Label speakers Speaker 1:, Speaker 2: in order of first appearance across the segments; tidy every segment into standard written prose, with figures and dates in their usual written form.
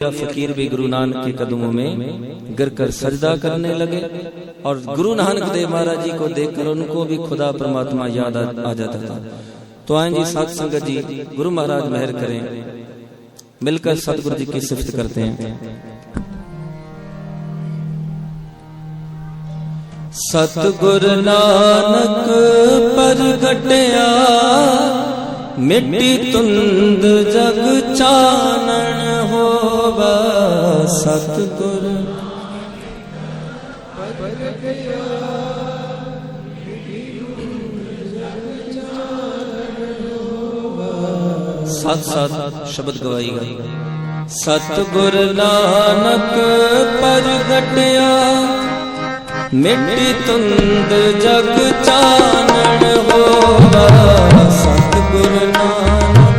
Speaker 1: फकीर भी गुरु नानक के कदमों में गिरकर सजदा करने लगे और गुरु नानक देव महाराज जी को देखकर उनको भी खुदा परमात्मा याद आ जाता था। तो आए जी साथ संगत जी, गुरु महाराज मेहर करें, मिलकर सतगुरु जी की सिफत करते हैं। सतगुरु नानक परगटया मिट्टी तुंद जग चानन होवा। सतगुरु साथ साथ शब्द गवाईगा। सतगुरु नानक परगटया मिट्टी तुंद जग चानन होवा। सतगुरु नानक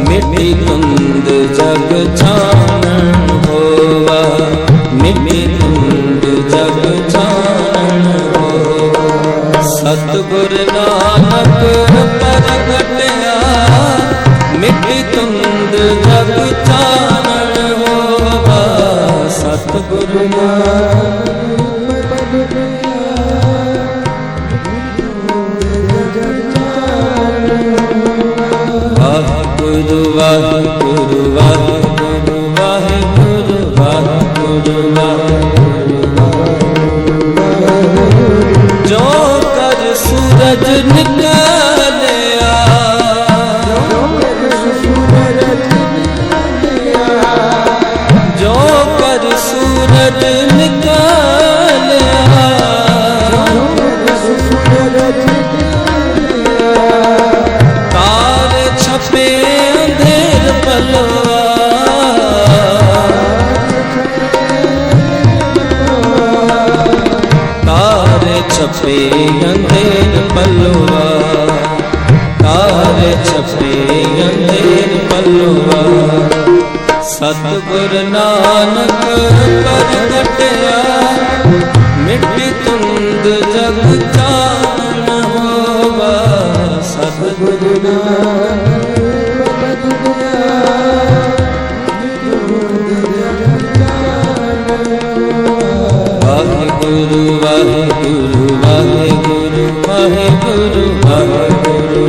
Speaker 1: मिट्टी तुंद जग चानन होवा। मिट्टी तुंद जग चानन होवा। सतगुरु नानक परगटया मिट्टी तुंद जग चानन होवा। सतगुरु वाहिगुरु वाहिगुरु वाहिगुरु वाहिगुरु वाहिगुरु वाहिगुरु। जो कर सूरज निकलया, जो कर सूरज निकलया, तारे छपे अंधेर पलवा। तारे छपे अंधेर पलवा। तारे छपे अंधेर पलवा। सतगुरु नानक परगटया मिट्टी तुंद जग चानन होवा। सतगुरु वाहिगुरु वाहिगुरु वाहिगुरु वाहिगुरु वाहिगुरु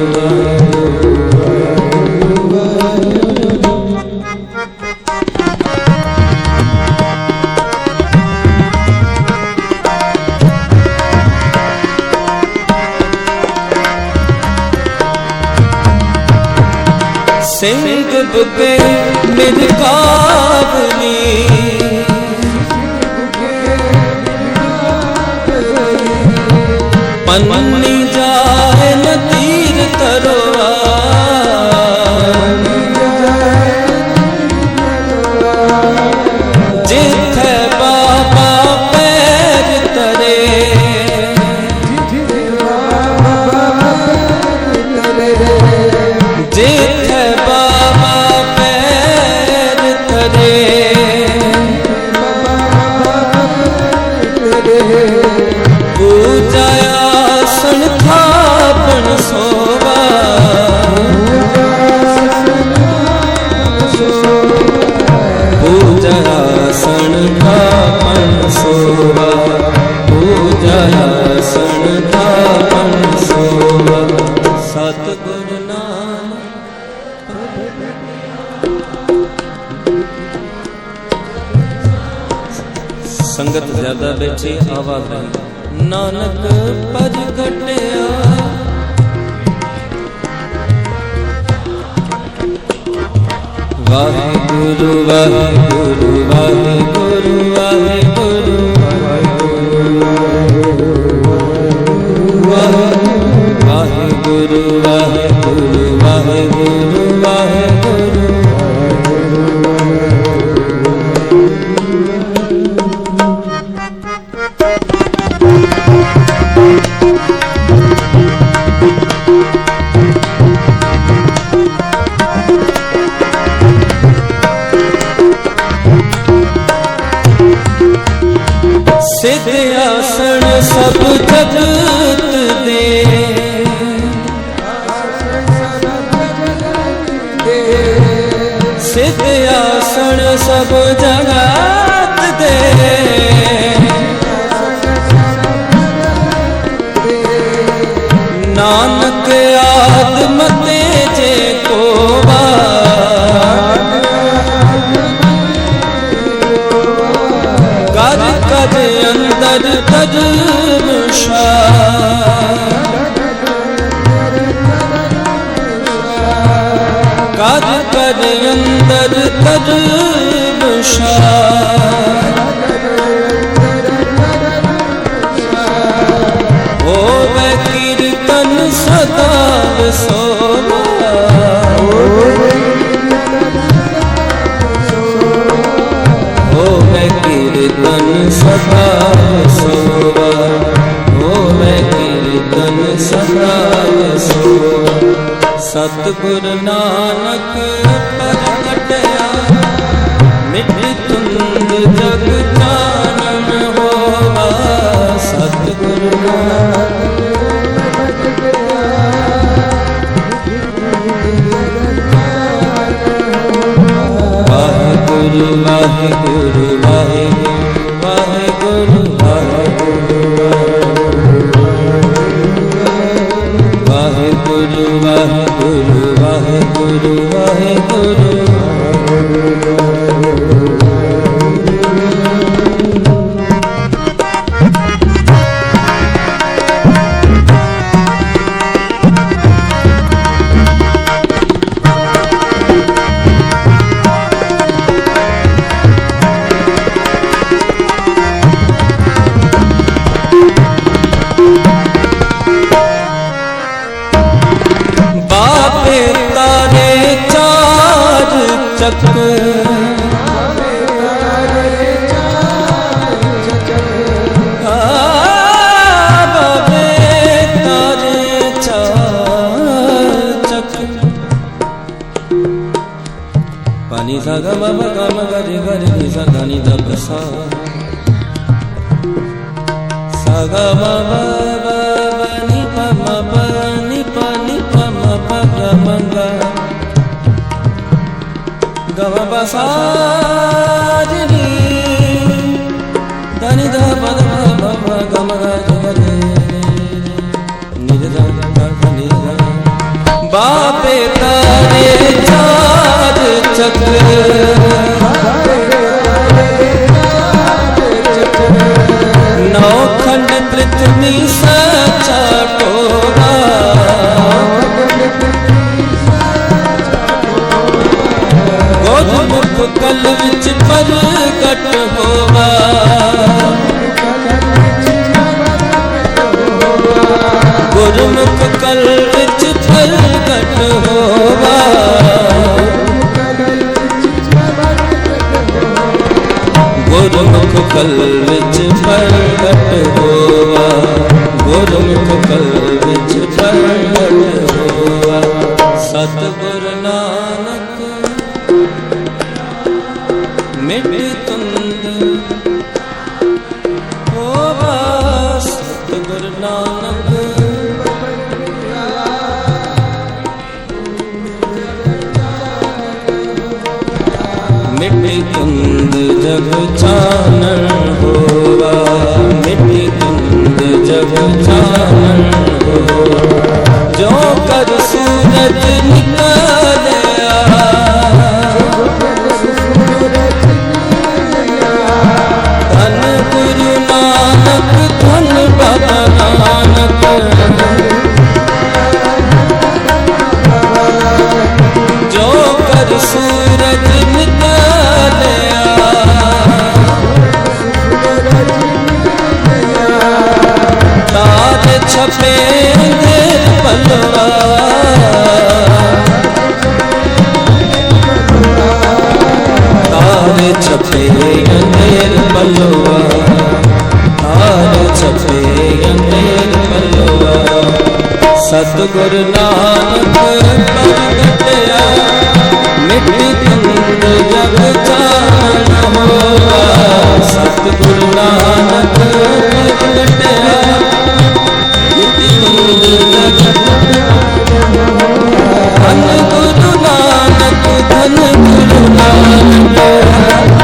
Speaker 1: सिंह बुगे मिरकावनी। पन्नी जाए न तीर तरवा। जिथे बाबा पैर तरे, जिथे बाबा पैर तरे। पूजाया सन थापन सोवा। पूजाया सन थापन सोवा। पूजाया सन थापन सोवा। सतगुरु नानक संगत ज्यादा बैठी आवाज नहीं। नानक परगटया वाहिगुरु वाहिगुरु वाहिगुरु वाहिगुरु वाहिगुरु वाहिगुरु वाहिगुरु वाहिगुरु। सिद्ध आसन सब जगत दे। सब जगत दे, नानक आत्म तेजे को कर कर अंदर तज कर कर अंदर तज होवे कीर्तन सदा सोवा, होवे कीर्तन सदा सोवा, होवे कीर्तन सदा सोवा। सतगुरु नानक प्रगटया मिट तुंग जग जानन होवा, सतगुरु वाहेगुरु वाहेगुरु वाहेगुरु वाहेगुरु वाहेगुरु वाहेगुरु वाहेगुरु वाहेगुरु। बापे तारे चार चक्र, बापे तारे चार चक्र। पानी सा गा मा गा मा गा रे गा रे सा गा नी दा सा सा गा मा गा नी पा मा पा नी पा नी पा मा पा गा मा गा गा मा पा सा नी दा नी दा पा दा मा पा गा मा गा गा रे नी दा गा नी दा। बापे तारे चार चक्र, नौखंड पृथ्वी सचा टोरा, गुरमुख कल विच प्रगट होवा, गुरमुख कल विच प्रगट होवा, गुरमुख कल विच प्रगट होवा, गुरमुख कल विच प्रगट होवा। सतगुरु नानक मिट तुंग होवा, सतगुरु नानक मिट तुंग जग जानन होवा, मिट तुंग जग जानन होवा। जो कर सूरज निकलया, धन गुरु नानक धन बाबा नानक, जो कर सूरज निकलया, तार छपे पलवा, तार छपे अंधेर पलवा, तार छपे अंधेर पलवा। सतगुरु नानक प्रगटया मिट तुंग जग जानन होवा, सतगुरु नानक प्रगटया मिट तुंग जग धन गुरु नानक, धन गुरु नानक।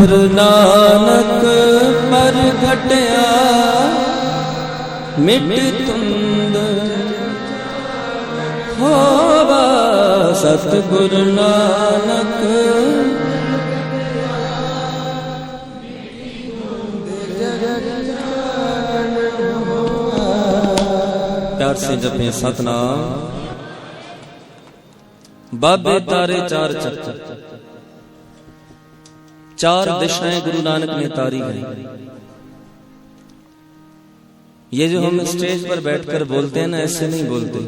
Speaker 1: गुरु नानक पर घटया मिट तुंद होवा सतगुरु नानक प्यार से जपे सतनाम। बाबे तारे चार चक्कर, चार दिशाएं गुरु नानक ने तारी हैं। ये जो हम स्टेज पर बैठकर बोलते हैं ना, ऐसे नहीं बोलते।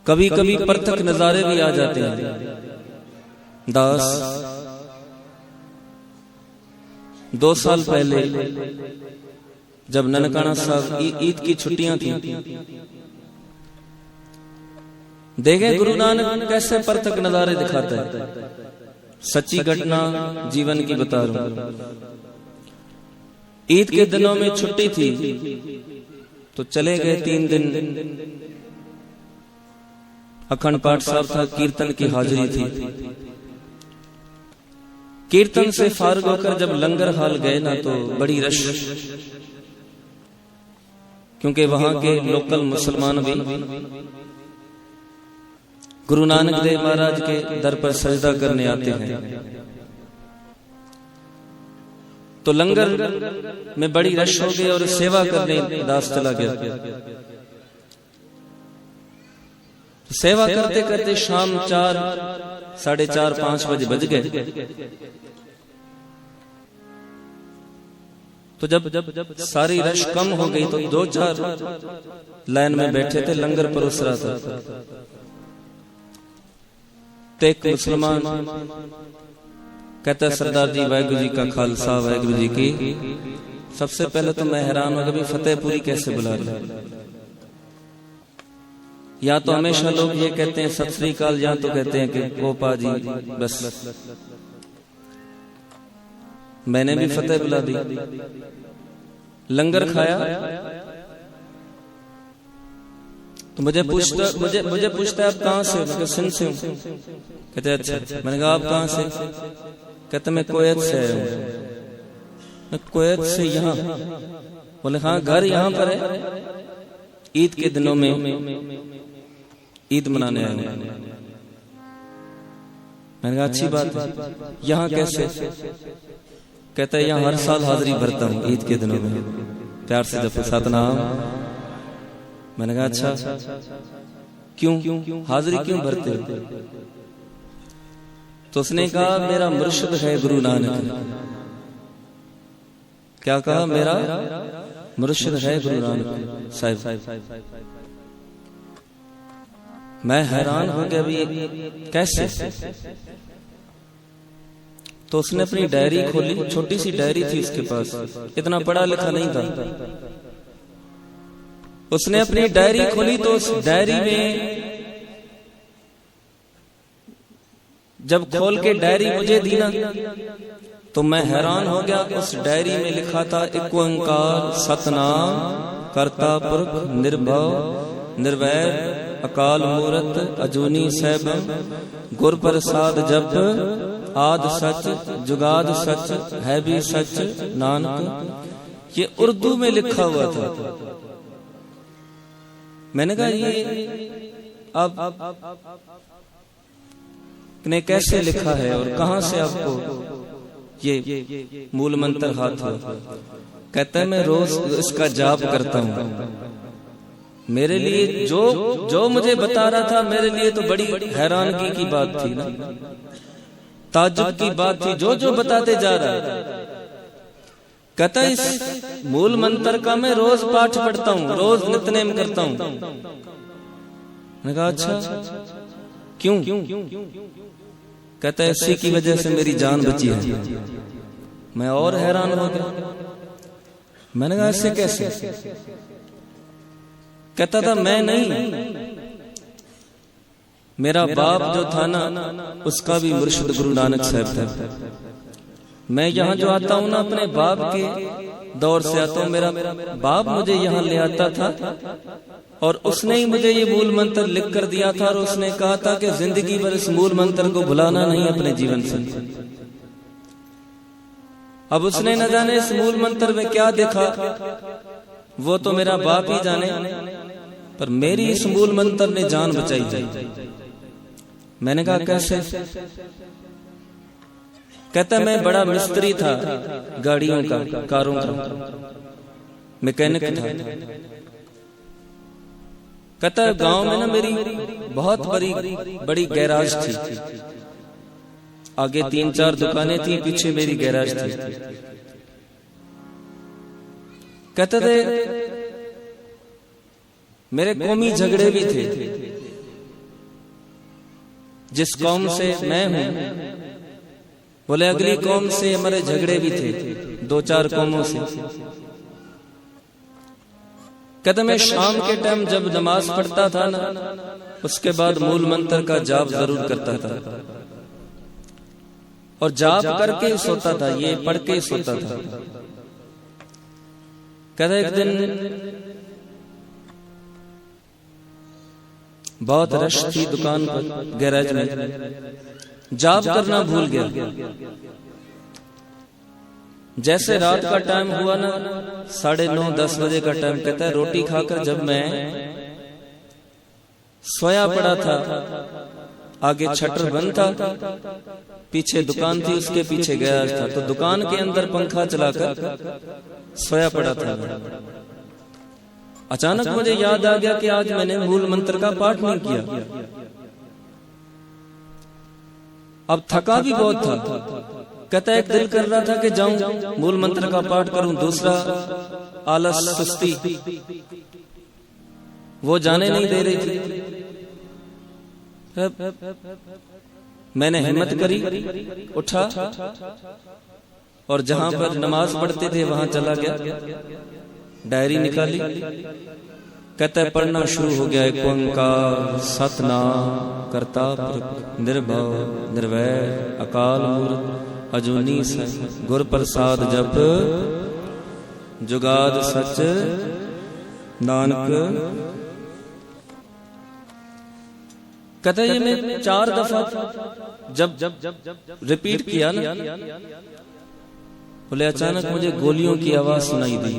Speaker 1: कभी कभी परतक नजारे भी आ जाते हैं। दास 2 साल पहले जब ननकाना साहब ईद की छुट्टियां थी, देखे गुरु नानक कैसे परतक नजारे दिखाता है। सच्ची घटना जीवन की बता रहा हूं। ईद के दिनों में छुट्टी थी तो चले गए 3 दिन। अखंड पाठ साहब था, कीर्तन की हाजिरी थी। कीर्तन से फारग होकर जब लंगर हाल गए ना, तो बड़ी रश, क्योंकि वहां के लोकल मुसलमान भी गुरु नानक देव महाराज के दर पर सजदा करने आते हैं। तो लंगर में बड़ी रश हो गई और सेवा करने दास चला गया। तो सेवा करते करते शाम 4, 4:30, 5 बजे बज गए। तो जब सारी रश कम हो गई तो 2-4 लाइन में बैठे थे, लंगर परोस रहा था। तो एक मुसलमान कहता है, सरदार जी वाहिगुरु जी का खालसा वाहिगुरु जी की। सबसे पहले तो मैं हैरान हूं, कभी फतेहपुरी कैसे बुला रहे। या तो हमेशा लोग ये कहते हैं सत श्री अकाल, या तो कहते हैं कि गोपा जी। बस मैंने भी फतेह बुला दी। लंगर खाया तो मुझे पूछता है आप कहां से? मैं सिंध से हूं। कहते अच्छा। मैंने कहा आप कहां से? कहते मैं कुवैत से आया हूं। कुवैत से यहाँ? बोले हाँ, घर यहाँ पर है। ईद के दिनों में ईद मनाने आया हूं। मैंने कहा अच्छी बात है, यहाँ कैसे? कहता है यहाँ हर साल हाजिरी भरता हूँ ईद के दिनों में। प्यार से जपो सतनाम। मैंने कहा अच्छा, क्यों हाजिरी क्यों भरते हो? तो उसने कहा मेरा मुर्शिद है गुरु नानक। क्या कहा? मेरा मुर्शिद है गुरु नानक साहिब। मैं हैरान हो गया, भी कैसे? तो उसने अपनी डायरी खोली, छोटी सी डायरी थी उसके पास, इतना पढ़ा लिखा नहीं था। उसने अपनी डायरी खोली तो उस डायरी में जब खोल के डायरी मुझे दी ना, तो मैं हैरान हो गया। उस डायरी में लिखा था एक ओंकार सतनाम कर्ता पुरख निर्भव निर्वैर अकाल मूरत अजूनी सैभम गुर प्रसाद जप आद सच जुगाद सच है भी सच नानक। ये उर्दू में लिखा हुआ था। मैंने कहा ये अब ने कैसे लिखा है और कहां से आपको ये मूल मंत्र हाथ हुआ? कहता है मैं रोज इसका जाप करता हूं। मेरे लिए जो मुझे बता रहा था, मेरे लिए तो बड़ी हैरानगी की बात थी ना, ताज्जुब की बात थी। जो बताते जा रहा है, कहता है इस मूल मंत्र का मैं रोज पाठ पढ़ता हूँ, रोज नित्यनेम करता हूँ। मैंने कहा अच्छा, क्यों? कहता है इसी की वजह से मेरी जान बची है। मैं और हैरान हो गया। मैंने कहा ऐसे कैसे? कहता था मैं नहीं, मेरा बाप जो था ना, उसका भी मुर्शिद गुरु नानक साहब था। मैं यहाँ जो आता हूँ ना, अपने बाप के दौर से आता हूँ। मेरा बाप मुझे यहाँ ले आता था और उसने ही मुझे ये मूल मंत्र लिख कर दिया था और उसने कहा था कि जिंदगी भर इस मूल मंत्र को भुलाना नहीं अपने जीवन से। अब उसने न जाने इस मूल मंत्र में क्या देखा, वो तो मेरा बाप ही जाने, पर मेरी इस मूल मंत्र ने जान बचाई। मैंने कहा कैसे? कहता मैं बड़ा मिस्त्री था, गाड़ियों का, कारों का मैकेनिक था। कहता गांव में ना मेरी बहुत बड़ी गैराज थी, आगे 3-4 दुकानें थी, पीछे मेरी गैराज थी। कहते थे मेरे कौमी झगड़े भी थे, जिस कौम से मैं हूं बोले अगली कौम से हमारे झगड़े भी थे, 2-4 कौमों से। कहते मैं शाम के टाइम जब नमाज पढ़ता था ना, उसके बाद मूल मंत्र का जाप जरूर करता था, और जाप करके सोता था, ये पढ़ के सोता था। कहता एक दिन बहुत रश थी दुकान पर, गैराज में, जाप करना भूल गया। जैसे रात का टाइम हुआ ना, 9:30-10 बजे का टाइम, कहता है रोटी खाकर जब मैं सोया पड़ा था, आगे शटर बंद था, पीछे दुकान थी, उसके पीछे गैराज था, तो दुकान के अंदर पंखा चलाकर सोया पड़ा था। अचानक मुझे याद आ गया कि आज मैंने मूल मंत्र का पाठ नहीं किया। अब थका भी बहुत था। कहता एक दिल कर रहा था कि जाऊं मूल मंत्र का पाठ करूं, दूसरा आलस सुस्ती वो जाने नहीं दे रही थी। मैंने हिम्मत करी, उठा और जहां पर नमाज पढ़ते थे वहां चला गया, डायरी निकाली। कहता है पढ़ना शुरू हो गया, एक ओंकार सतनाम करता पुरख निर्भव निर्वैर अकाल मूर्त अजूनी सच गुर प्रसाद जप जुगाद सच नानक। कहता है ये मैं 4 दफा जब रिपीट किया ना, बोले अचानक मुझे गोलियों की आवाज सुनाई दी,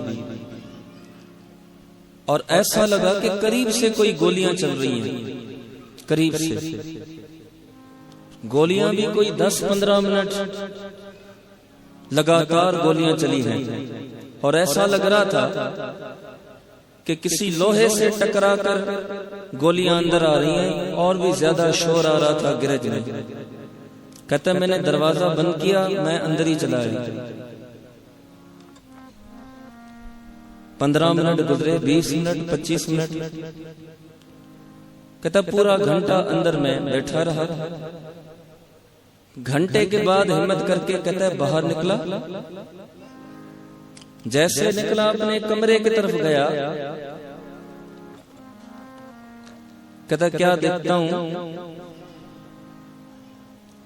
Speaker 1: और ऐसा लगा कि करीब से कोई गोलियां चल रही हैं, करीब से गोलियां भी कोई 10-15 मिनट लगातार गोलियां चली हैं, और ऐसा लग रहा था कि किसी लोहे से टकराकर गोलियां अंदर आ रही हैं, और भी ज्यादा शोर आ रहा था गिरज में। कहता मैंने दरवाजा बंद किया, मैं अंदर ही चला गया। 15 मिनट गुजरे, 20 मिनट, 25 मिनट, कहता पूरा घंटा अंदर में बैठा रहा। घंटे के बाद हिम्मत करके कहता है बाहर निकला। जैसे निकला अपने कमरे की तरफ गया, कहता क्या देखता हूं,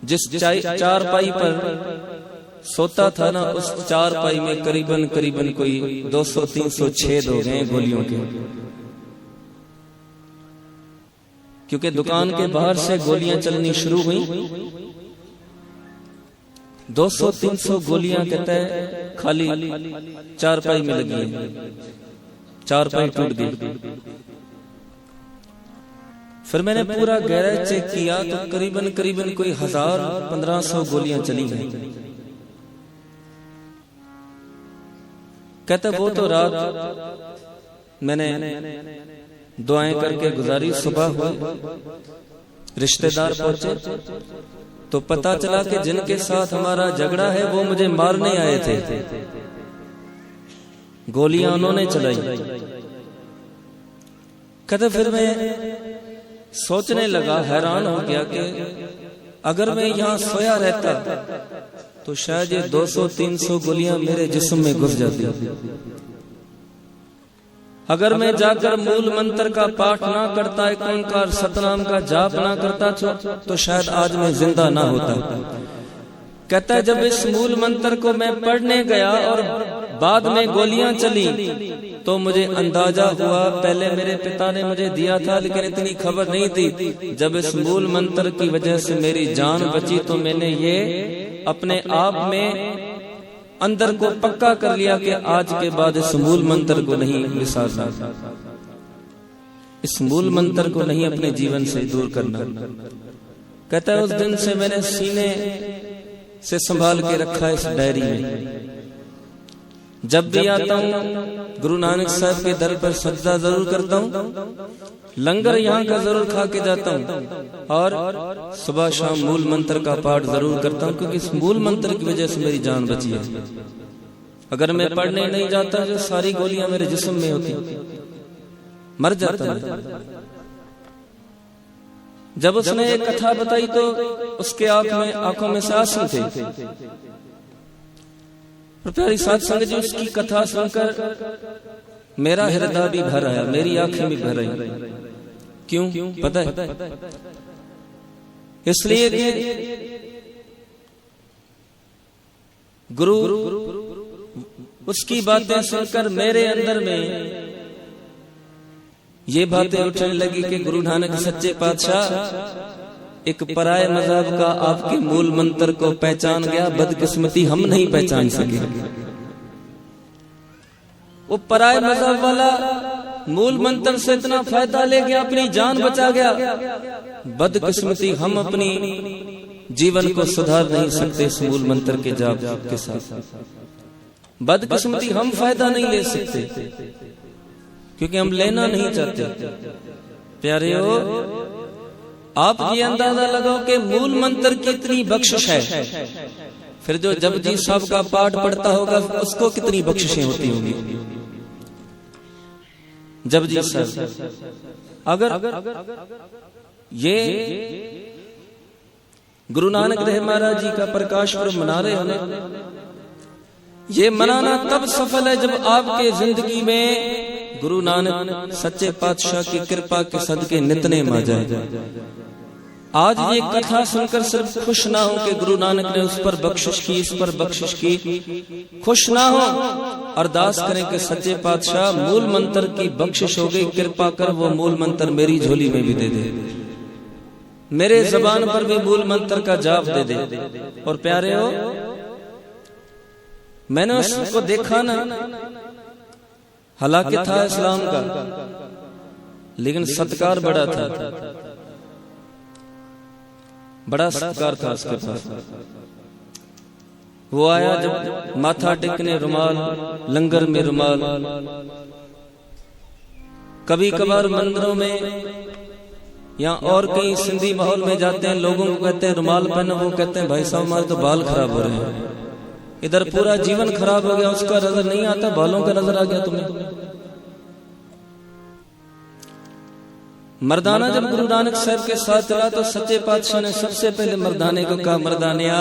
Speaker 1: जिस चारपाई पर सोता था ना, उस चारपाई में करीबन कोई 200-300 छेद हो गए गोलियों के, क्योंकि दुकान के बाहर से गोलियां चलनी शुरू हुई। 200-300 गोलियां कहता है खाली चारपाई में लगी है, चारपाई टूट गई। फिर मैंने पूरा गैरेज चेक किया तो करीबन कोई 1000-1500 गोलियां चली गई। कहता वो तो रात मैंने दुआएं करके गुजारी, सुबह हुई, रिश्तेदार पहुंचे तो पता चला कि जिनके साथ हमारा झगड़ा है वो मुझे मारने आए थे, गोलियां उन्होंने चलाई। कहते फिर मैं सोचने लगा, हैरान हो गया कि अगर मैं यहाँ सोया रहता तो शायद ये 200-300 गोलियां मेरे जिस्म में घुस जाती। अगर मैं जाकर मूल मंत्र का पाठ ना करता, एक ओंकार सतनाम का जाप ना करता तो शायद आज मैं जिंदा ना होता। कहता है जब इस मूल मंत्र को मैं पढ़ने गया और बाद में गोलियां चली तो मुझे अंदाजा हुआ, पहले मेरे पिता ने मुझे दिया था लेकिन इतनी खबर नहीं थी, जब इस मूल मंत्र की वजह से मेरी जान बची तो मैंने ये अपने आप में अंदर को पक्का कर लिया कि आज के बाद इस मूल मंत्र को नहीं विसारना, इस मूल मंत्र को नहीं अपने जीवन से दूर करना। कहता है उस दिन से मैंने सीने से संभाल के रखा है इस डायरी में। जब भी आता हूँ गुरु नानक साहब के दर पर सजदा जरूर करता हूँ, लंगर यहाँ का जरूर खा के जाता हूँ और सुबह शाम मूल मंत्र का पाठ जरूर करता हूँ, क्योंकि इस मूल मंत्र की वजह से मेरी जान बची है। अगर मैं पढ़ने नहीं जाता तो सारी गोलियां मेरे जिस्म में होती, मर जाता मैं। जब उसने एक कथा बताई तो उसके आंखों में से आंसू थे। प्यारी साध संगत जी, उसकी कथा सुनकर मेरा हृदय भी भर आया, मेरी आंखें भी भर आई। क्यों पता है? इसलिए कि गुरु उसकी बातें सुनकर मेरे अंदर में ये बातें उठने लगी कि गुरु नानक सच्चे पातशाह एक पराये मजहब का आपके मूल मंत्र को पहचान गया, बदकिस्मती हम नहीं पहचान सके। वो पराये मजहब वाला मूल मंत्र से इतना फायदा ले गया, अपनी जान बचा गया, बदकिस्मती हम अपनी जीवन को सुधार नहीं सकते इस मूल मंत्र के जाप के साथ। बदकिस्मती हम फायदा नहीं ले सकते क्योंकि हम लेना नहीं चाहते। प्यारे हो, आप ये अंदाजा लगाओ कि मूल मंत्र की इतनी बख्शिश है, फिर जो जपजी साहब का पाठ पढ़ता होगा उसको कितनी बख्शिशें होती होंगी। जपजी साहब अगर ये गुरु नानक देव महाराज जी का प्रकाश पर्व मना रहे हो, ये मनाना तब सफल है जब आपके जिंदगी में गुरु नानक सच्चे पातशाह की कृपा के सदके नितनेम आ जाए। आज ये कथा सुनकर सिर्फ खुश ना हो कि गुरु नानक ने उस पर बख्शिश की, इस पर बख्शिश की, खुश ना हो, अरदास करें कि सच्चे पातशाह मूल मंत्र की बख्शिश हो गई, कृपा कर वो मूल मंत्र मेरी झोली में भी दे दे, मेरे जबान पर भी मूल मंत्र का जाप दे दे। और प्यारे हो, मैंने उसको देखा ना, हालांकि था इस्लाम का, लेकिन सत्कार बड़ा था, बड़ा सत्कार था उसके पास। वो आया जब माथा टेकने रुमाल, लंगर में रुमाल, कभी कभार मंदिरों में या और कहीं सिंधी माहौल में जाते हैं, लोगों को कहते हैं रुमाल पहनो, वो कहते हैं भाई साहब हमारे तो बाल खराब हो रहे हैं। इधर पूरा जीवन खराब हो गया, उसका नजर नहीं आता, बालों का नजर आ गया तुम्हें। मर्दाना जब गुरु नानक साहब के साथ चला तो सच्चे पातशाह ने सबसे पहले मर्दाने को कहा, मर्दानिया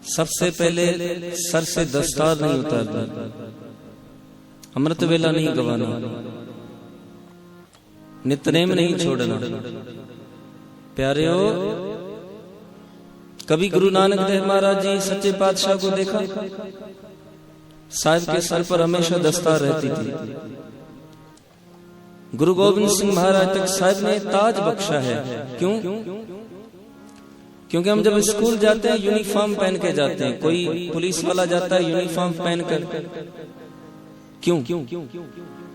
Speaker 1: सबसे पहले सर से दस्तार नहीं उतारना, अमृत वेला नहीं गवाना, नितनेम नहीं छोड़ना। प्यारे हो, कभी गुरु नानक देव महाराज जी सच्चे पातशाह को देखा? साहब के सर पर हमेशा दस्तार रहती थी। गुरु गोविंद सिंह महाराज तक साहब ने ताज बख्शा है। क्यों? क्योंकि हम जब स्कूल जाते हैं यूनिफॉर्म पहन के जाते हैं, कोई पुलिस वाला जाता है यूनिफॉर्म पहन कर। क्यों?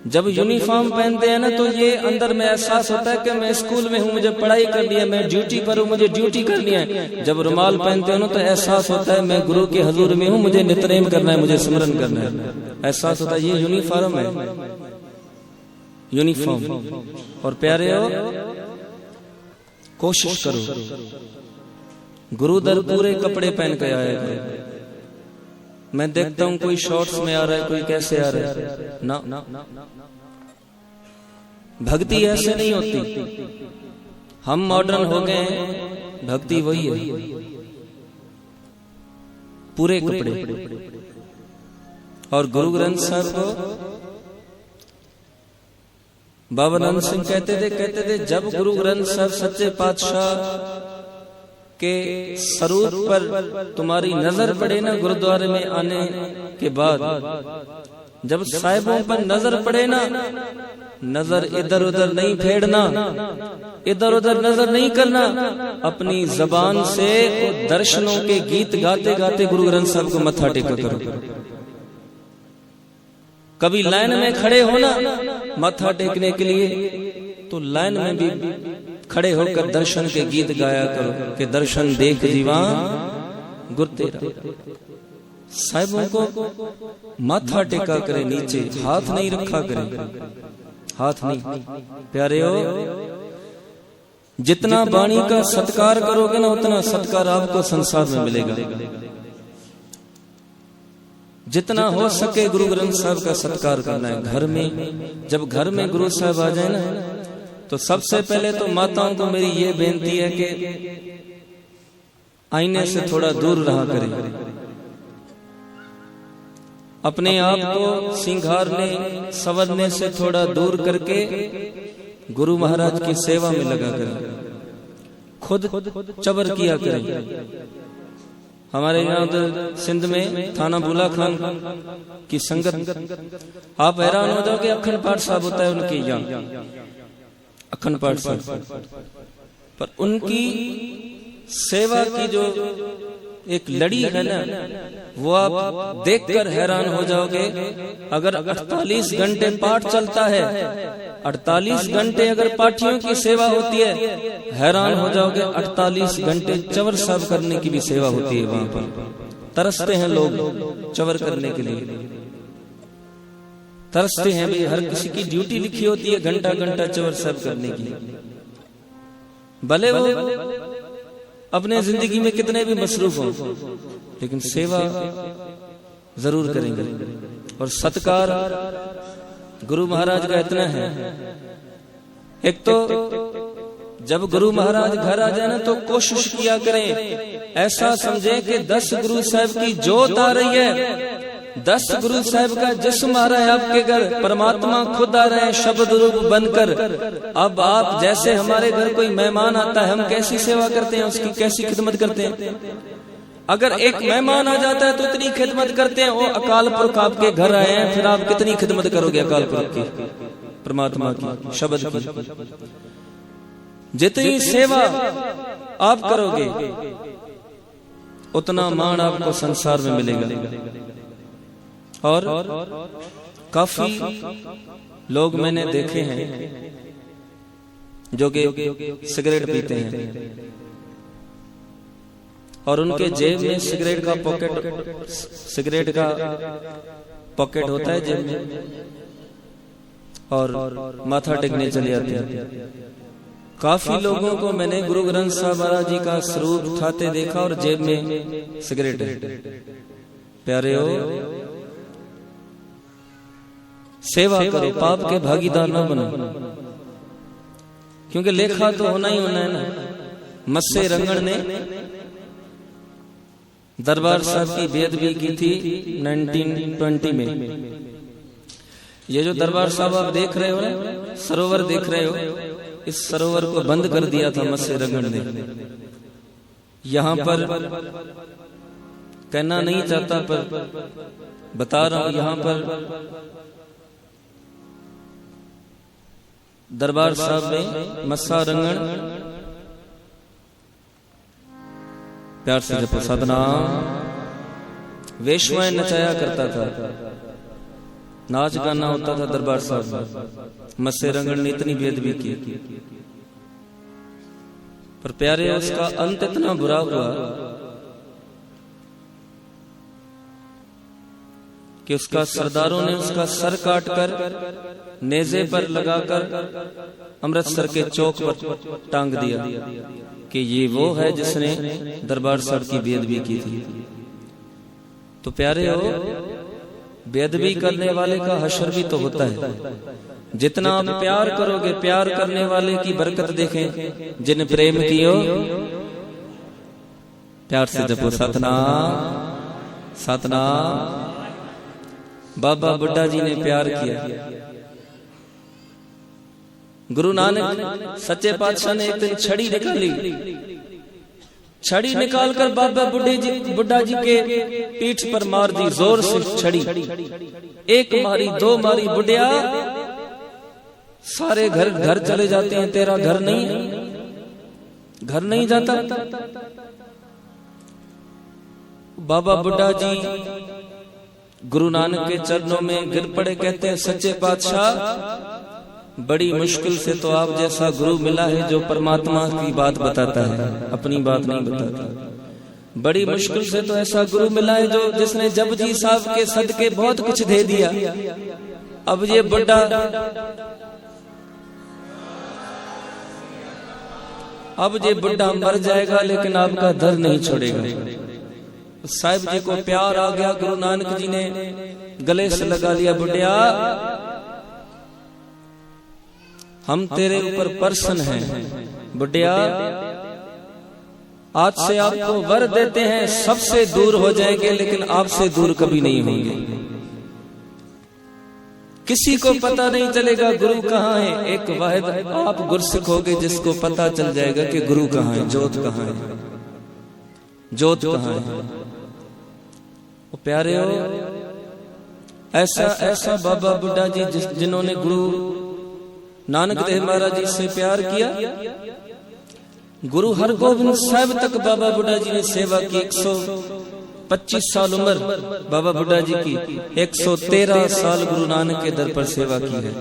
Speaker 1: जब यूनिफॉर्म पहनते हैं ना तो ये अंदर में एहसास होता है कि मैं स्कूल में हूँ, मुझे पढ़ाई करनी है, मैं ड्यूटी पर हूँ, मुझे ड्यूटी करनी है। जब रुमाल पहनते हो ना तो एहसास होता है मैं गुरु के हजूर में हूँ, मुझे नितनेम करना है, मुझे स्मरण करना है। एहसास होता है ये यूनिफॉर्म है, यूनिफॉर्म। और प्यारे हो, कोशिश करो गुरु दर पूरे कपड़े पहन के आया करो। मैं देखता हूं कोई शॉर्ट्स में आ रहा है, कोई कैसे आ रहा है ना। भक्ति ऐसे नहीं होती। हम मॉडर्न हो गए हैं, भक्ति वही है, पूरे कपड़े। और गुरु ग्रंथ साहब को बाबा नानक सिंह कहते थे जब गुरु ग्रंथ साहब सच्चे पातशाह के स्वरूप पर तुम्हारी नजर पड़े ना, गुरुद्वारे में आने के बाद जब साहिबों पर नजर पड़े ना, नजर इधर उधर नहीं फेरना, इधर उधर नजर नहीं करना, अपनी जबान से दर्शनों के गीत गाते गाते गुरु ग्रंथ साहब को मत्था टेका करो। कभी लाइन में खड़े होना मत्था टेकने के लिए, तो लाइन में भी खड़े होकर दर्शन के गीत गाया करो कि दर्शन देख जीवा गुर तेरा। साहिबों को माथा टेका करे, नीचे हाथ नहीं रखा करे, हाथ नहीं। प्यारे हो, जितना वाणी का सत्कार करोगे ना उतना सत्कार आपको संसार में मिलेगा। जितना हो सके गुरु ग्रंथ साहब का सत्कार करना है। घर में जब घर में गुरु साहब आ जाए ना, तो सबसे पहले तो माताओं को मेरी ये बेनती है कि आईने से थोड़ा दूर रहा करें, अपने आप को सिंगारने संवरने से थोड़ा दूर करके गुरु महाराज की सेवा में लगा करें, खुद चबर किया करें। हमारे यहाँ तो सिंध में थाना बुला खान की संगत, आप हैरान हो जाओगे, अखंड पाठ साहब होता है उनके यहाँ, अखंड पाठ साहब, पर उनकी सेवा की जो एक लड़ी है ना, वो आप देखकर हैरान हो जाओगे। अगर 48 घंटे पाठ चलता है, 48 घंटे अगर पाठियों की सेवा होती है, हैरान हो जाओगे 48 घंटे चवर साहब करने की भी सेवा होती है। वहां पर तरसते हैं लोग चवर करने के लिए, तरसते हैं भाई। हर किसी की ड्यूटी लिखी होती है घंटा घंटा चवर साहब करने की, भले वो अपने जिंदगी में कितने भी मसरूफ हो, लेकिन सेवा जरूर करेंगे। और सत्कार गुरु महाराज का इतना है, एक तो जब गुरु महाराज घर आ जाए ना, तो कोशिश किया करें, ऐसा समझे कि 10 गुरु साहब की जोत आ रही है, 10 गुरु साहब का जिस्म आ रहा है आपके घर, परमात्मा खुद आ रहे हैं शब्द रूप बनकर। अब आप जैसे हमारे घर कोई मेहमान आता है, हम कैसी सेवा करते हैं, उसकी कैसी खिदमत करते हैं। अगर एक मेहमान आ जाता है तो इतनी खिदमत करते हैं, वो अकाल पुरख आपके घर आए हैं, फिर आप कितनी खिदमत करोगे अकाल पुरख की, परमात्मा की, शब्द की। जितनी सेवा आप करोगे उतना मान आपको संसार में मिलेगा। और काफी लोग मैंने देखे हैं जो कि सिगरेट पीते हैं, और उनके जेब में सिगरेट का पॉकेट होता है जेब में, और माथा टेकने चले जाते हैं। काफी लोगों को मैंने गुरु ग्रंथ साहब महाराज जी का स्वरूप उठाते देखा और जेब में सिगरेट है। प्यारे हो, सेवा करो, पाप के भागीदार न बनो, क्योंकि लेखा तो होना ही होना है ना। मस्से रंगड़ ने दरबार साहब की बेअदबी की थी 1920 में। ये जो दरबार साहब आप देख रहे हो, सरोवर देख रहे हो, इस सरोवर को बंद कर दिया था मस्से रंगड़ ने। यहां पर कहना नहीं चाहता पर बता रहा हूं, यहां पर दरबार साहब में मस्सा रंगड़, प्यार से जपो सतनाम, वेश्वाएं नचाया करता था, नाच गाना होता था दरबार साहब में। मस्से रंगड़ ने इतनी बेअदबी की, पर प्यारे उसका अंत इतना बुरा हुआ कि उसका सरदारों ने उसका सर काटकर नेज़े पर लगाकर अमृतसर के चौक पर टांग दिया कि ये वो है जिसने दरबार साहब की बेअदबी की थी। तो प्यारे हो, बेअदबी करने वाले का हशर भी तो होता है। जितना आप प्यार करोगे, प्यार करने वाले की बरकत देखें। जिन प्रेम कियो, प्यार से जपो सतनाम सतनाम। बाबा बुड्ढा जी ने प्यार किया। गुरु नानक सच्चे पातशाह ने एक दिन छड़ी निकाली, छड़ी निकालकर बाबा बुड्ढा जी के पीठ पर मार दी जोर से छड़ी। एक मारी, दो मारी, बुढ़िया सारे घर घर चले जाते हैं, तेरा घर नहीं है, घर नहीं जाता। बाबा बुड्ढा जी गुरु नानक के चरणों में गिर पड़े, कहते हैं सच्चे पातशाह बड़ी मुश्किल से तो आप जैसा गुरु मिला है जो परमात्मा की बात बताता है, अपनी बात नहीं बताता। बड़ी मुश्किल से तो ऐसा गुरु मिला है जो जिसने जपजी साहब के सदके बहुत कुछ दे दिया। अब ये बुड्ढा मर जाएगा लेकिन आपका दर नहीं छोड़ेगा। साहिब जी को प्यार आ गया, गुरु नानक जी ने गले से लगा लिया, बुढ़िया हम तेरे ऊपर प्रसन्न हैं। बुढ़िया आज से आपको वर देते हैं, सबसे दूर हो जाएंगे लेकिन आपसे दूर कभी नहीं होंगे। किसी को पता नहीं चलेगा गुरु कहाँ है, एक वाहिद आप गुरसिख होगे जिसको पता चल जाएगा कि गुरु कहाँ है, जोत कहाँ है, जोत कहाँ है। वो प्यारे हो, ऐसा बाबा बुड्ढा जी जिन्होंने गुरु नानक देव महाराज जी से प्यार किया। गुरु हरगोबिंद साहब तक बाबा बुड्ढा जी ने सेवा की। 125 साल उम्र बाबा बुड्ढा जी की, 113 साल गुरु नानक के दर पर सेवा की है।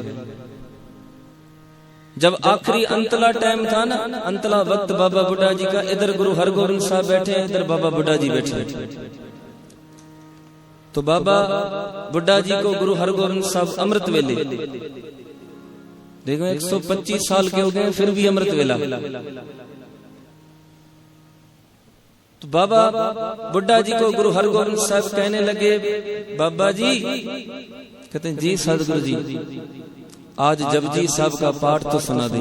Speaker 1: जब आखिरी अंतला टाइम था ना, अंतला वक्त बाबा बुड्ढा जी का, इधर गुरु हरगोबिंद साहब बैठे हैं, इधर बाबा बुड्ढा जी बैठे। तो बाबा बुड्ढा जी को गुरु हरगोबिंद साहब अमृत वेले, देखो 125 साल के हो गए फिर भी अमृत वेला। तो बाबा बुड्ढा जी को गुरु हरगोबिंद साहब कहने लगे, बाबा जी, कहते हैं जी सदगुरु जी आज जपजी साहब का पाठ तो सुना दे।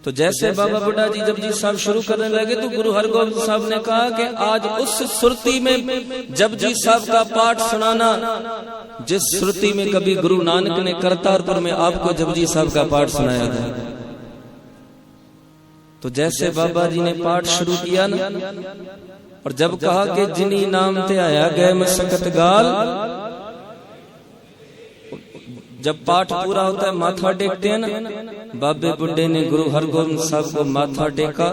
Speaker 1: तो जैसे बाबा बुड्ढा जी जपजी साहब शुरू करने लगे तो गुरु हरगोबिंद साहब ने कहा कि आज उस सुरती में जपजी साहब का पाठ सुनाना जिस सुरती में कभी गुरु नानक ने करतारपुर में आपको जपजी साहब का पाठ सुनाया था। तो जैसे बाबा जी ने पाठ शुरू किया ना, और जब कहा कि जिनी नाम ते आया गए मसकत गाल, जब पाठ पूरा होता है माथा टेकते हैं ना, बाबे बुड्ढे ने गुरु हरगोबिंद साहब को माथा टेका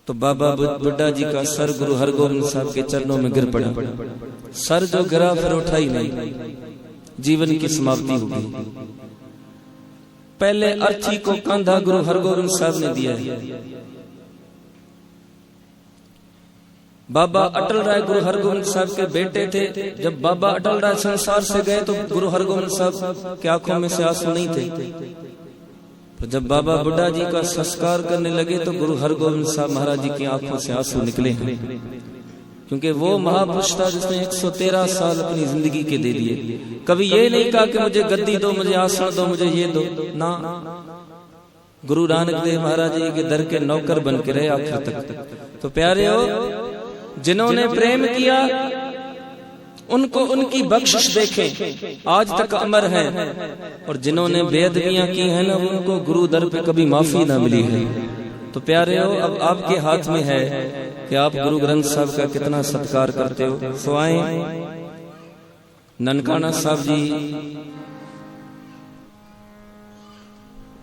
Speaker 1: तो बाबा बुड्ढा जी का सर गुरु हरगोबिंद साहब के चरणों में गिर पड़ा। सर जो गिरा फिर उठा ही नहीं, जीवन की समाप्ति हो गई। पहले अर्थी को कंधा गुरु हरगोबिंद साहब ने दिया है। बाबा अटल राय गुरु हरगोबिंद साहब के बेटे थे। जब बाबा अटल राय संसार से गए तो गुरु हरगोबिंद साहब की आंखों में से आंसू नहीं थे। तो जब बाबा बुड्ढा जी का संस्कार करने लगे तो गुरु हरगोबिंद साहब महाराज जी की आंखों से आंसू निकले हैं, क्योंकि वो महापुरुष था जिसने 113 साल अपनी जिंदगी के दे दिए। कभी ये नहीं कहा कि मुझे गद्दी दो, मुझे आसन दो, मुझे ये दो ना। गुरु नानक देव महाराज जी के दर के नौकर बन के रहे आखिर तक। तो प्यारे हो, जिन्होंने प्रेम किया उनको उनकी बख्शिश देखें, आज तक अमर है। और जिन्होंने बेअदबियां की है ना, उनको गुरु दर पे कभी माफी ना मिली है। तो प्यारे हो, अब आपके हाथ में है कि आप गुरु ग्रंथ साहब का कितना सत्कार करते हो। सो आए ननकाना साहब जी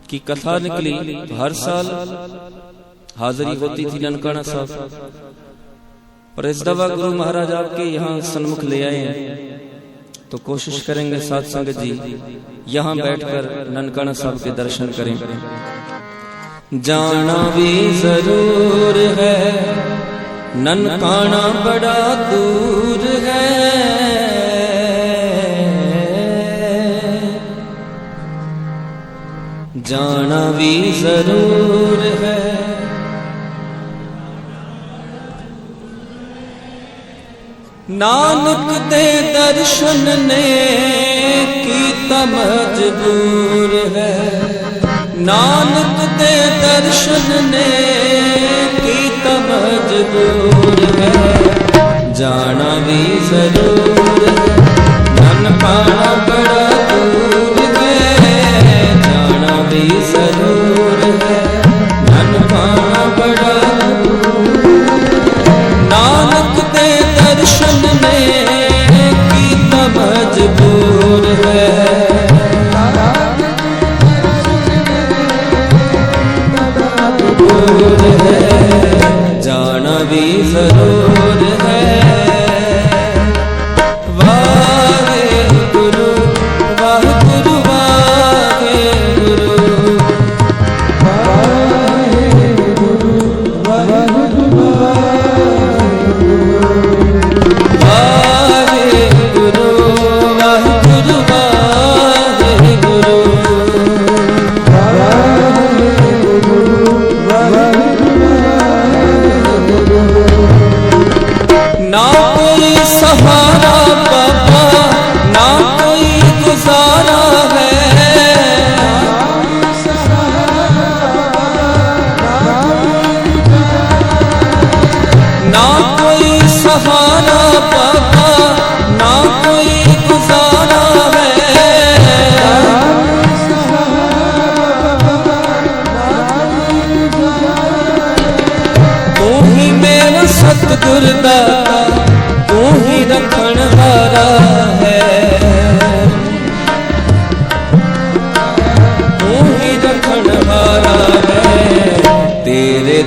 Speaker 1: की कथा निकली तो हर साल हाजिरी होती थी ननकाना साहब, और इस दफा गुरु महाराज आपके यहाँ सन्मुख ले आए हैं तो कोशिश करेंगे साथ संगत जी यहाँ बैठकर ननकाना साहब के दर्शन करें। जाना भी जरूर है, ननकाना बड़ा दूर है, जाना भी जरूर है। नानक दे दर्शन ने कीता मजबूर है, नानक दे दर्शन ने कीता मजबूर है। जाना भी जरूर है, ननकाना बड़ा दूर है, जाना भी जरूर है, ननकाना बड़ा दूर। नानक दे दर्शन ने कीता मजबूर है,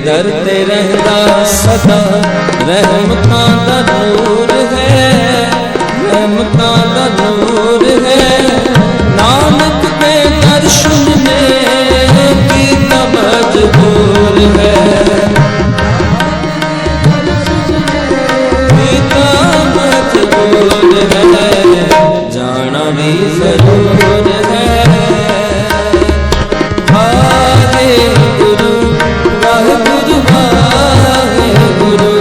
Speaker 1: दर ते रहता सदा रहमतां दा नूर है, रहमतां दा नूर है। नानक के दर्शन ने कीता मजबूर है, कीता मजबूर है, जाना भी जरूर है। वाहे गुरु वाहे गुरु वाहे गुरु,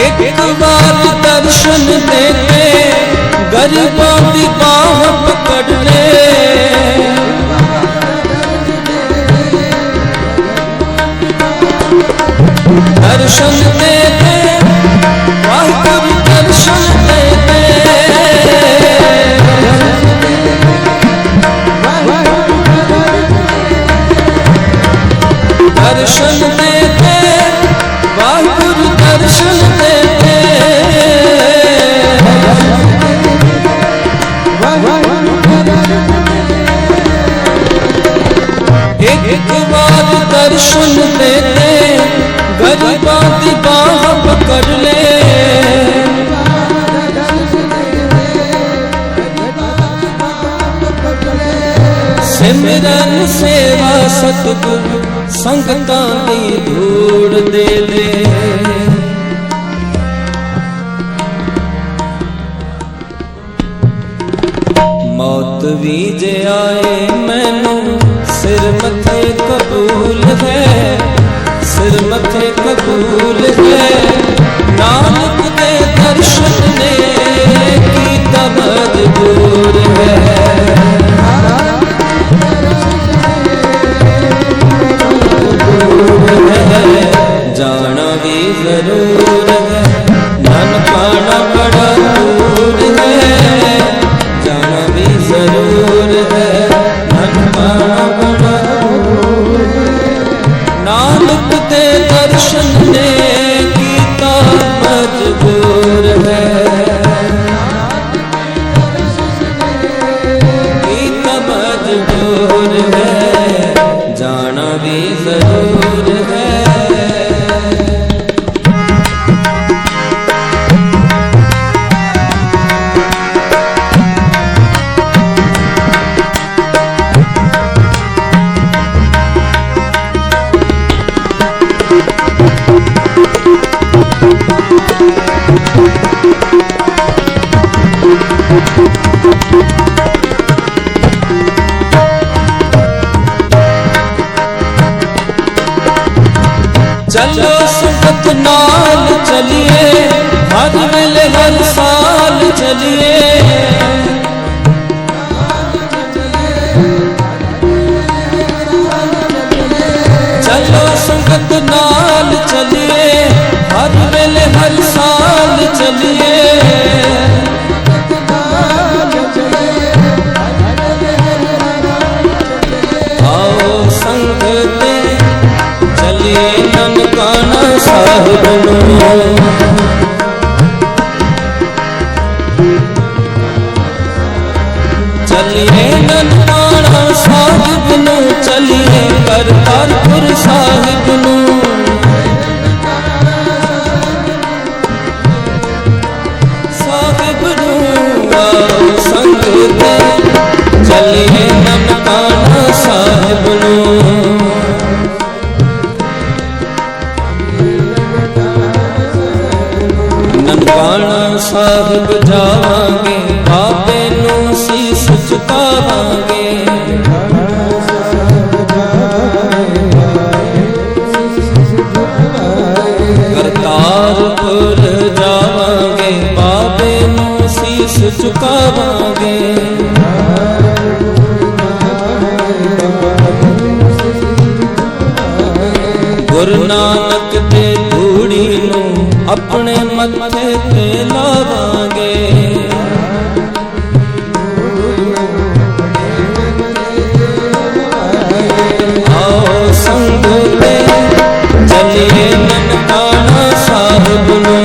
Speaker 1: एक बार दर्शन देते गरीबों की बाह पकड़ ले, दर्शन देते वाहिगुरु दर्शन देते, दर्शन देते वाहिगुरु दर्शन देते। एक बार दर्शन देते गरीबां दी बाह पकड़ ले, सिमरन सेवा सतगुरु संगतां दी धूड़ दे ले। मौत भी जे आए मैनू सिर मथे कबूल है, सिर मथे कबूल है। नानक दे दर्शन ने कीता मजबूर है, जाना भी जरूर है। नानकाना बड़ा दूर है, जाना भी जरूर है। नानकाना बड़ा दूर है, नानक दे दर्शन ने कीता मजबूर है, कीता मजबूर है, जाना भी जरूर है। चलो संगत नाल चलिए, हर वेले हर साल चलिए, चलो संगत नाल चलिए, हर वेले हर साल चलिए। आओ संगत चलिए ननकाना साहिब नूं, चलिए ननकाना साहिब नूं, चलिए करतारपुर साहिब नूं, साहिब नूं। आओ संगत चलिए ननकाना साहिब नूं, ननकाना साहिब जावांगे, बाबे नूं सीस झुकावांगे, करतारपुर जावांगे, बाबे नूं सीस झुकावांगे। गुरु नानक दे धूड़ी नूं अपने मथे ते लावांगे, आओ संग ते चलिए ननकाना साहिब नूं,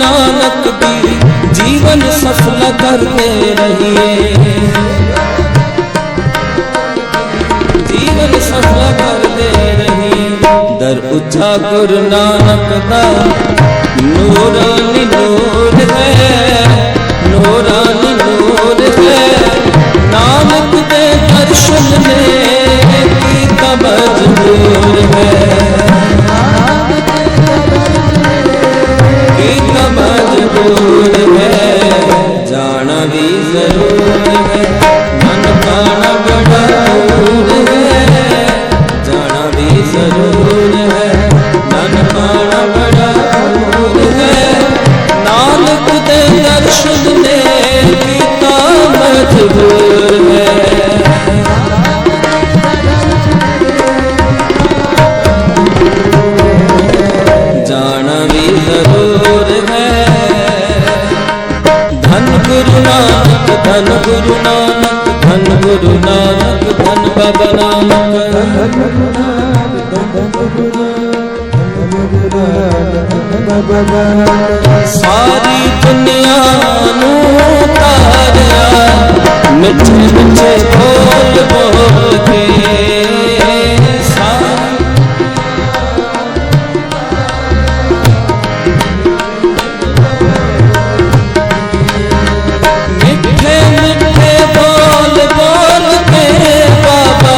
Speaker 1: नानक दी जीवन सफल करते रहिए, जीवन सफल करते रहिए। दर उच्चा गुरु नानक दा नूरानी नूर है, नूरानी नूर है। नानक दे दर्शन ने कीता मजबूर है, कीता मजबूर है। जाना भी जरूर है, मन पाना बड़ा दूर है। जाना भी जरूर है, मन पाना बड़ा दूर है। नानक दे दर्शन ने कीता मजबूर है। जाना भी जरूर है। धन गुरु नानक, धन गुरु नानक, धन गुरु नानक, धन बाबा नानक। सारी दुनिया नू तारिया मिठे मिठे बोल बोल के। मिठे मिठे बोल बोल के बाबा,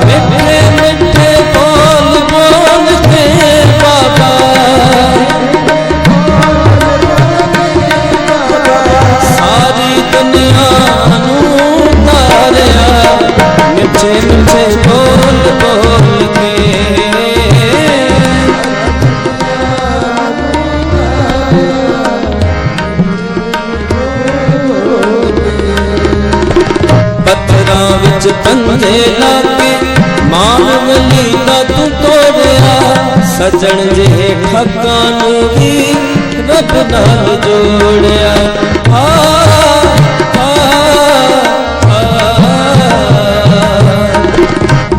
Speaker 1: मिठे मिठे बोल बोल के बाबा। सारी दुनिया नू तारिया मिठे मिठे बोल बोल के। पत्थरां विच पंजे लाके मानवली दा तू तोड़िया। सजन जे ठगां नूं भी रब नाल जोड़िया। आ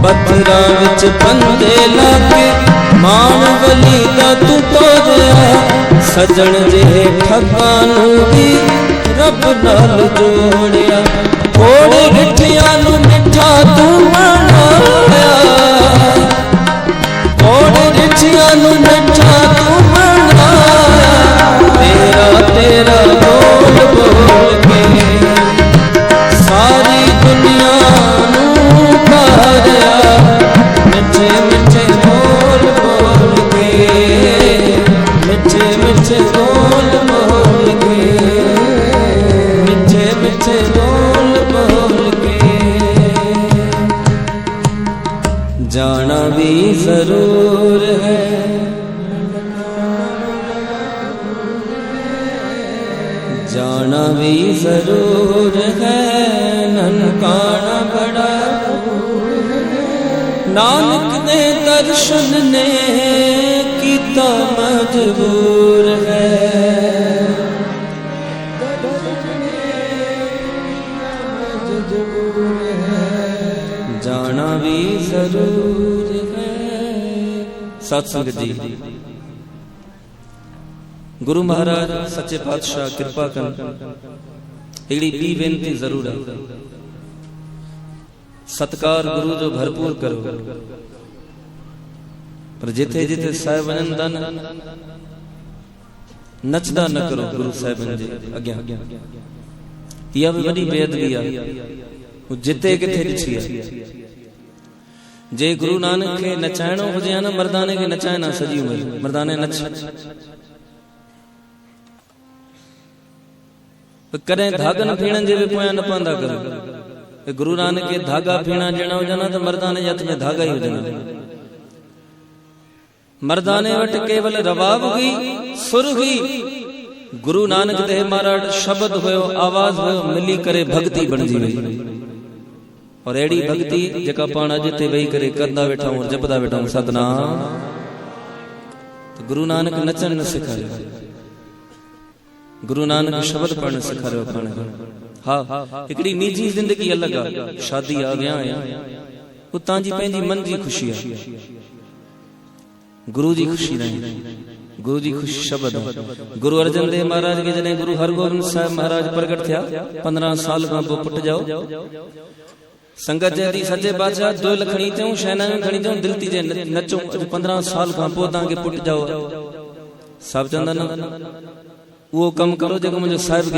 Speaker 1: पत्थरां विच पंजे लाके मानवली दा तू तोड़िया। सजन जे ठगां नूं भी रब नाल जोड़िया। थोड़े रिठियां नूं मिठा तू बनाया, थोड़े रिठियां नूं मिठा तू बनाया। तेरा तेरा बोल बोल के सारी दुनिया नूं तारिया। मिठे मिठे बोल बोल के, मिठे मिठे बोल बोल के, मिठे मिठे बोल बोल के। जाना भी जरूर है, जाना भी जरूर है। ननकाना बड़ा नानक दे दर्शन ने कीता मजबूर है। जाना भी जरूर है। सत्संग जी, गुरु महाराज सच्चे पातशाह कृपा कर एड़ी बी बेनती जरूर है। सत्कार गुरु जो भरपूर करो, पर जिथे जिथे साहिब वञनि था नचदा न करो गुरु साहिबन जे अग्यां। इहा भी वॾी बेअदबी आहे, जिते किथे ॾिठी आहे। जे गुरु नानक खे नचाइणो हुजे न, मर्दाने खे नचाइणा सॼी उमिरि। मर्दाने नच, कॾहिं धागनि फीणनि जे बि पोयां न पवंदा करो। गुरु नानक खे धागा फीणा ॾियणा हुजनि त मर्दाने जे हथ में धागा ई हुजनि। मर्दाने वटि केवल रवाब हुई, सुर हुई। गुरु नानक देव महाराज शब्द हुयो, आवाज हुयो, मिली करे भक्ति बणजी वई। और एड़ी भक्ति जेका पाण अॼु ते वेही करे कंदा वेठा आहियूं, जपदा वेठा आहियूं सतनाम। तो गुरु नानक नचण न सेखारियो, गुरु नानक शब्द पढ़ण सेखारियो पाण। हाँ, हिकिड़ी निजी जिंदगी अलग आहे, शादी आ, वियांह आ, उतां जी पंहिंजी मन जी ख़ुशी आहे। गुरु जी खुशी रहे, गुरु जी खुश शब्द गुरु अर्जन देव महाराज के जने गुरु हरगोबिंद साहब महाराज प्रगट थिया 15 साल का वो पुट जाओ संगत जी सजे बादशाह दो लखणी चऊं शहना खणी चऊं दिल ती जे नचो 15 साल का पोता के पुट जाओ सब चंदन वो कम करो जो मुझे साहिब